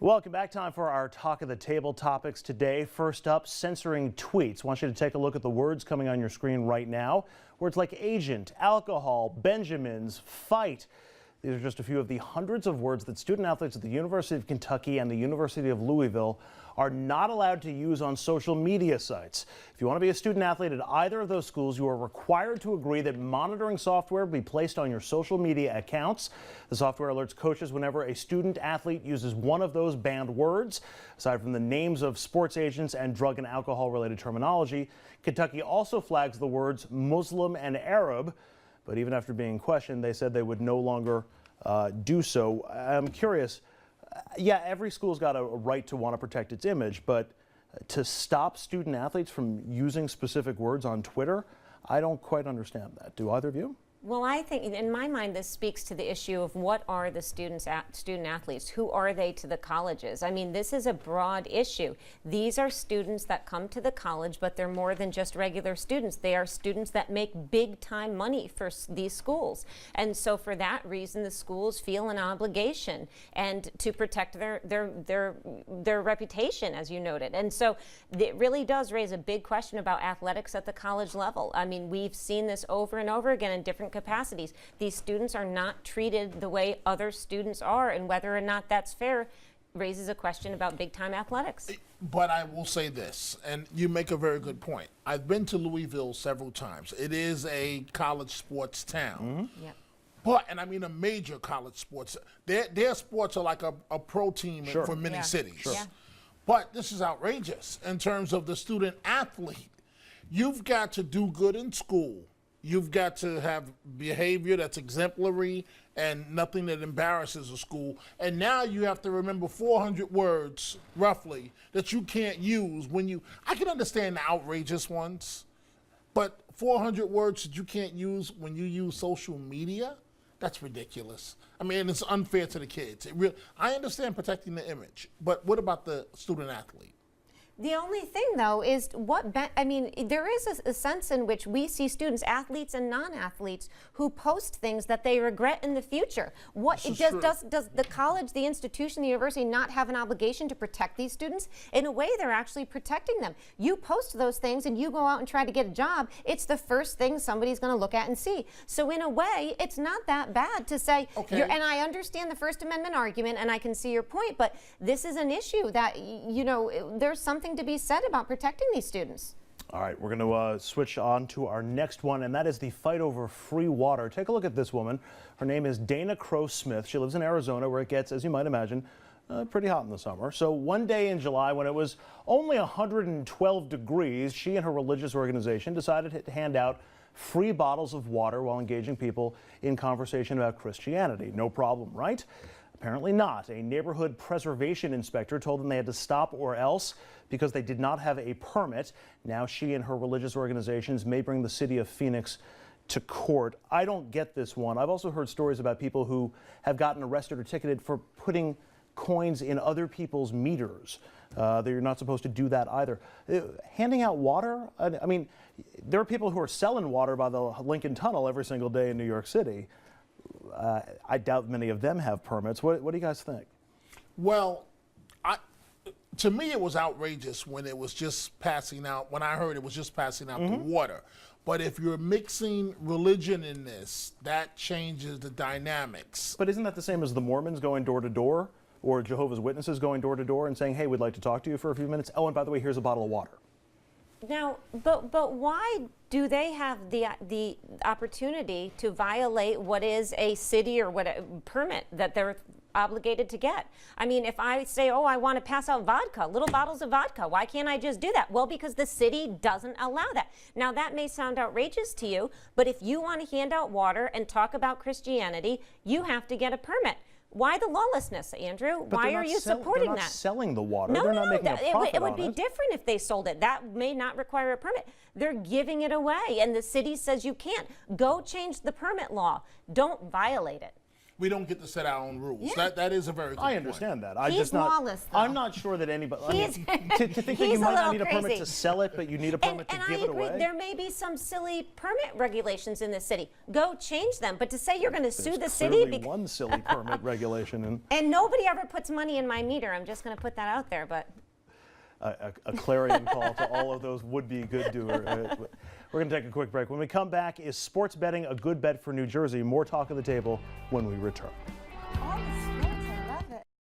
Welcome back. Time for our Talk of the Table topics today. First up, censoring tweets. I want you to take a look at the words coming on your screen right now. Words like agent, alcohol, Benjamins, fight. These are just a few of the hundreds of words that student athletes at the University of Kentucky and the University of Louisville are not allowed to use on social media sites. If you want to be a student athlete at either of those schools, you are required to agree that monitoring software be placed on your social media accounts. The software alerts coaches whenever a student athlete uses one of those banned words. Aside from the names of sports agents and drug and alcohol related terminology, Kentucky also flags the words Muslim and Arab. But even after being questioned, they said they would no longer do so. I'm curious. Yeah, every school's got a right to want to protect its image, but to stop student athletes from using specific words on Twitter, I don't quite understand that. Do either of you? Well, I think in my mind this speaks to the issue of what are the student athletes? Who are they to the colleges? I mean, this is a broad issue. These are students that come to the college, but they're more than just regular students. They are students that make big time money for these schools. And so for that reason, the schools feel an obligation and to protect their reputation, as you noted. And so it really does raise a big question about athletics at the college level. I mean, we've seen this over and over again in different capacities. These students are not treated the way other students are, and whether or not that's fair raises a question about big-time athletics. But I will say this, and you make a very good point. I've been to Louisville several times. It is a college sports town. Yep. But, and I mean a major college sports. Their sports are like a pro team for many cities. Yeah. But this is outrageous in terms of the student athlete. You've got to do good in school. You've got to have behavior that's exemplary and nothing that embarrasses a school. And now you have to remember 400 words, roughly, that you can't use when you... I can understand the outrageous ones, but 400 words that you can't use when you use social media? That's ridiculous. I mean, it's unfair to the kids. I understand protecting the image, but what about the student athlete? The only thing, though, is there is a sense in which we see students, athletes and non-athletes, who post things that they regret in the future. Does the college, the institution, the university not have an obligation to protect these students? In a way, they're actually protecting them. You post those things and you go out and try to get a job, it's the first thing somebody's going to look at and see. So in a way, it's not that bad to say, okay. And I understand the First Amendment argument and I can see your point, but this is an issue that, there's something to be said about protecting these students. All right, we're going to switch on to our next one, and that is the fight over free water. Take a look at this woman. Her name is Dana Crow Smith. She lives in Arizona, where it gets, as you might imagine, pretty hot in the summer. So one day in July, when it was only 112 degrees, she and her religious organization decided to hand out free bottles of water while engaging people in conversation about Christianity. No problem, right? Apparently not. A neighborhood preservation inspector told them they had to stop or else because they did not have a permit. Now she and her religious organizations may bring the city of Phoenix to court. I don't get this one. I've also heard stories about people who have gotten arrested or ticketed for putting coins in other people's meters. That you're not supposed to do that either. Handing out water, I mean, there are people who are selling water by the Lincoln Tunnel every single day in New York City. I doubt many of them have permits. What do you guys think? Well, to me, it was outrageous when it was just passing out. When I heard it was just passing out the water. But if you're mixing religion in this, that changes the dynamics. But isn't that the same as the Mormons going door to door, or Jehovah's Witnesses going door to door and saying, "Hey, we'd like to talk to you for a few minutes. Oh, and by the way, here's a bottle of water." Now, but why do they have the opportunity to violate what is a city or what a permit that they're obligated to get? I mean, if I say, oh, I want to pass out vodka, little bottles of vodka, why can't I just do that? Well, because the city doesn't allow that. Now, that may sound outrageous to you, but if you want to hand out water and talk about Christianity, you have to get a permit. Why the lawlessness, Andrew? Why are you supporting that? They're not selling the water. No, they're not making a profit on it. It would be different if they sold it. That may not require a permit. They're giving it away, and the city says you can't. Go change the permit law. Don't violate it. we don't get to set our own rules. Yeah. That is a very good I understand that. I'm He's just not. lawless, though. I'm not sure that anybody. I He's- mean, to think that he's you a might not little need a permit crazy. to sell it, but you need a permit to and give I it agree. away. There may be some silly permit regulations in the city. Go change them. But to say you're going to sue the city Clearly one silly permit regulation and nobody ever puts money in my meter. I'm just going to put that out there. But a clarion call to all of those would-be good doers. We're going to take a quick break. When we come back, is sports betting a good bet for New Jersey? More talk at the table when we return.